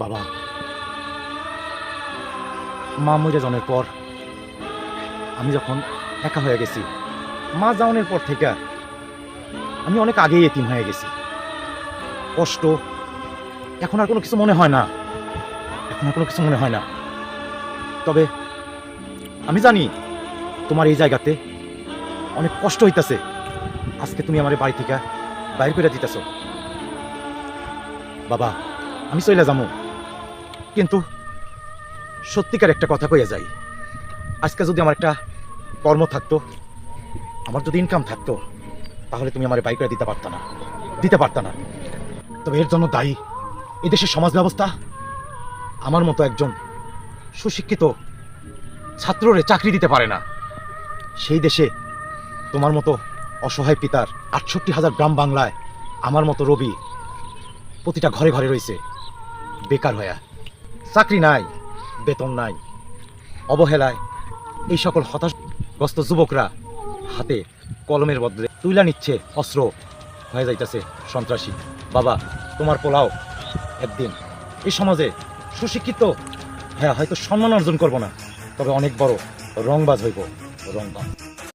বাবা, মা মরে যাওয়ার পর আমি যখন একা হয়ে গেছি, মা যাওয়ার পর থেকে আমি অনেক আগেই এতিম হয়ে গেছি। কষ্ট এখন আর কোনো কিছু মনে হয় না, এখন আর কোনো কিছু মনে হয় না। তবে আমি জানি তোমার এই জায়গাতে অনেক কষ্ট হইতাছে। আজকে তুমি আমার বাড়ি থেকে বাইর করে দিতেছ। বাবা, আমি চলে যাবো, কিন্তু সত্যিকার একটা কথা কইয়া যাই। আজকে যদি আমার একটা কর্ম থাকতো, আমার যদি ইনকাম থাকতো, তাহলে তুমি আমার বাইক করে দিতে পারতা না। তবে এর জন্য দায়ী এদেশের সমাজ ব্যবস্থা। আমার মতো একজন সুশিক্ষিত ছাত্ররে চাকরি দিতে পারে না। সেই দেশে তোমার মতো অসহায় পিতার ৬৮,০০০ গ্রাম বাংলায় আমার মতো রবি প্রতিটা ঘরে ঘরে রয়েছে বেকার হয়ে। চাকরি নাই, বেতন নাই, অবহেলায় এই সকল হতাশগ্রস্ত যুবকরা হাতে কলমের বদলে তুইলা নিচ্ছে অস্ত্র, হয়ে যাইতেছে সন্ত্রাসী। বাবা, তোমার পোলাও একদিন এই সমাজে সুশিক্ষিত হ্যাঁ হয়তো সম্মান অর্জন করবো না, তবে অনেক বড় রংবাজ হইব, রংবাজ।